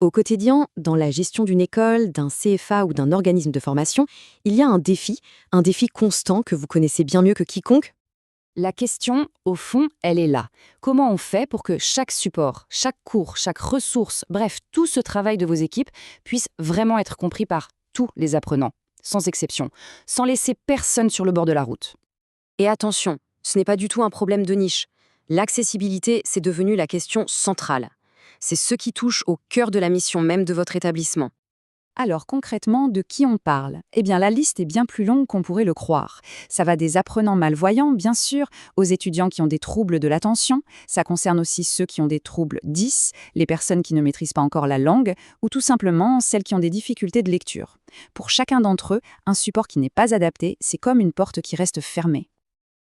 Au quotidien, dans la gestion d'une école, d'un CFA ou d'un organisme de formation, il y a un défi constant que vous connaissez bien mieux que quiconque. La question, au fond, elle est là. Comment on fait pour que chaque support, chaque cours, chaque ressource, bref, tout ce travail de vos équipes puisse vraiment être compris par tous les apprenants, sans exception, sans laisser personne sur le bord de la route? Et attention, ce n'est pas du tout un problème de niche. L'accessibilité, c'est devenu la question centrale. C'est ce qui touche au cœur de la mission même de votre établissement. Alors concrètement, de qui on parle? Eh bien, la liste est bien plus longue qu'on pourrait le croire. Ça va des apprenants malvoyants, bien sûr, aux étudiants qui ont des troubles de l'attention. Ça concerne aussi ceux qui ont des troubles 10, les personnes qui ne maîtrisent pas encore la langue, ou tout simplement celles qui ont des difficultés de lecture. Pour chacun d'entre eux, un support qui n'est pas adapté, c'est comme une porte qui reste fermée.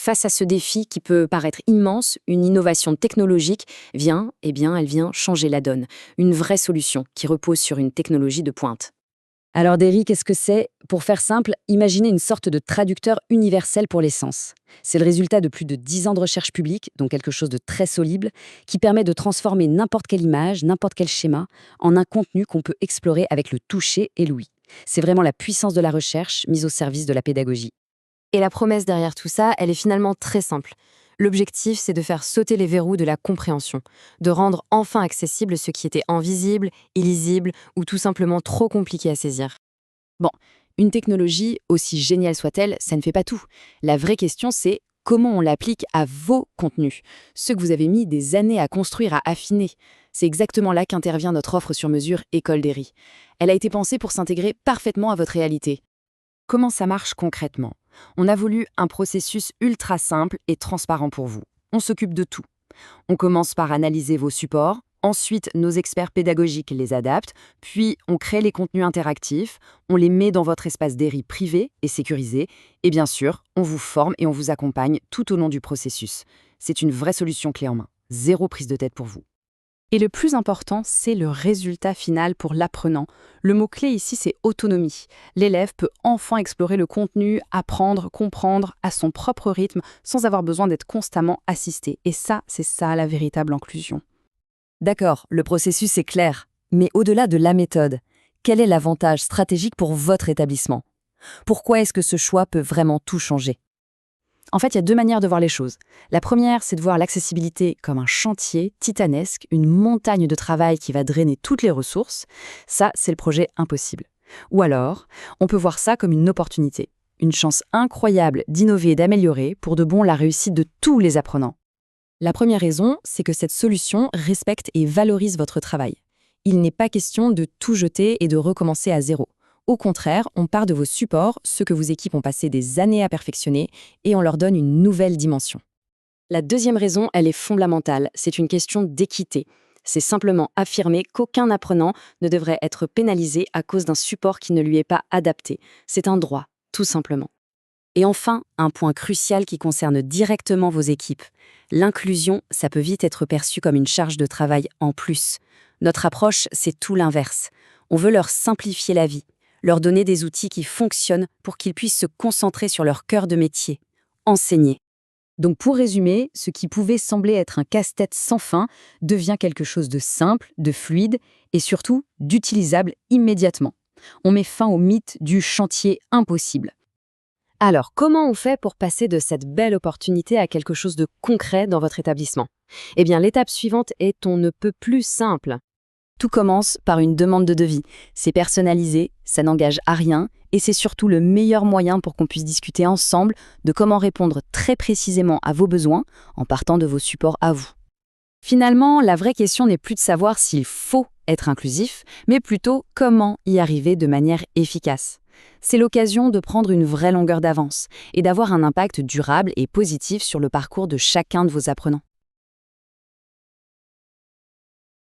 Face à ce défi qui peut paraître immense, une innovation technologique elle vient changer la donne. Une vraie solution qui repose sur une technologie de pointe. Alors Derry, qu'est-ce que c'est? Pour faire simple, imaginez une sorte de traducteur universel pour les sens. C'est le résultat de plus de 10 ans de recherche publique, donc quelque chose de très solide, qui permet de transformer n'importe quelle image, n'importe quel schéma, en un contenu qu'on peut explorer avec le toucher et l'ouïe. C'est vraiment la puissance de la recherche mise au service de la pédagogie. Et la promesse derrière tout ça, elle est finalement très simple. L'objectif, c'est de faire sauter les verrous de la compréhension, de rendre enfin accessible ce qui était invisible, illisible ou tout simplement trop compliqué à saisir. Bon, une technologie, aussi géniale soit-elle, ça ne fait pas tout. La vraie question, c'est comment on l'applique à vos contenus, ceux que vous avez mis des années à construire, à affiner. C'est exactement là qu'intervient notre offre sur mesure École Derry. Elle a été pensée pour s'intégrer parfaitement à votre réalité. Comment ça marche concrètement? On a voulu un processus ultra simple et transparent pour vous. On s'occupe de tout. On commence par analyser vos supports, ensuite nos experts pédagogiques les adaptent, puis on crée les contenus interactifs, on les met dans votre espace Derry privé et sécurisé, et bien sûr, on vous forme et on vous accompagne tout au long du processus. C'est une vraie solution clé en main. Zéro prise de tête pour vous. Et le plus important, c'est le résultat final pour l'apprenant. Le mot-clé ici, c'est autonomie. L'élève peut enfin explorer le contenu, apprendre, comprendre à son propre rythme, sans avoir besoin d'être constamment assisté. Et ça, c'est ça la véritable inclusion. D'accord, le processus est clair. Mais au-delà de la méthode, quel est l'avantage stratégique pour votre établissement? Pourquoi est-ce que ce choix peut vraiment tout changer? En fait, il y a deux manières de voir les choses. La première, c'est de voir l'accessibilité comme un chantier titanesque, une montagne de travail qui va drainer toutes les ressources. Ça, c'est le projet impossible. Ou alors, on peut voir ça comme une opportunité, une chance incroyable d'innover et d'améliorer pour de bon la réussite de tous les apprenants. La première raison, c'est que cette solution respecte et valorise votre travail. Il n'est pas question de tout jeter et de recommencer à zéro. Au contraire, on part de vos supports, ceux que vos équipes ont passé des années à perfectionner, et on leur donne une nouvelle dimension. La deuxième raison, elle est fondamentale, c'est une question d'équité. C'est simplement affirmer qu'aucun apprenant ne devrait être pénalisé à cause d'un support qui ne lui est pas adapté. C'est un droit, tout simplement. Et enfin, un point crucial qui concerne directement vos équipes. L'inclusion, ça peut vite être perçu comme une charge de travail en plus. Notre approche, c'est tout l'inverse. On veut leur simplifier la vie, leur donner des outils qui fonctionnent pour qu'ils puissent se concentrer sur leur cœur de métier, enseigner. Donc pour résumer, ce qui pouvait sembler être un casse-tête sans fin devient quelque chose de simple, de fluide et surtout d'utilisable immédiatement. On met fin au mythe du chantier impossible. Alors, comment on fait pour passer de cette belle opportunité à quelque chose de concret dans votre établissement? Eh bien, l'étape suivante est on ne peut plus simple. Tout commence par une demande de devis. C'est personnalisé, ça n'engage à rien et c'est surtout le meilleur moyen pour qu'on puisse discuter ensemble de comment répondre très précisément à vos besoins en partant de vos supports à vous. Finalement, la vraie question n'est plus de savoir s'il faut être inclusif, mais plutôt comment y arriver de manière efficace. C'est l'occasion de prendre une vraie longueur d'avance et d'avoir un impact durable et positif sur le parcours de chacun de vos apprenants.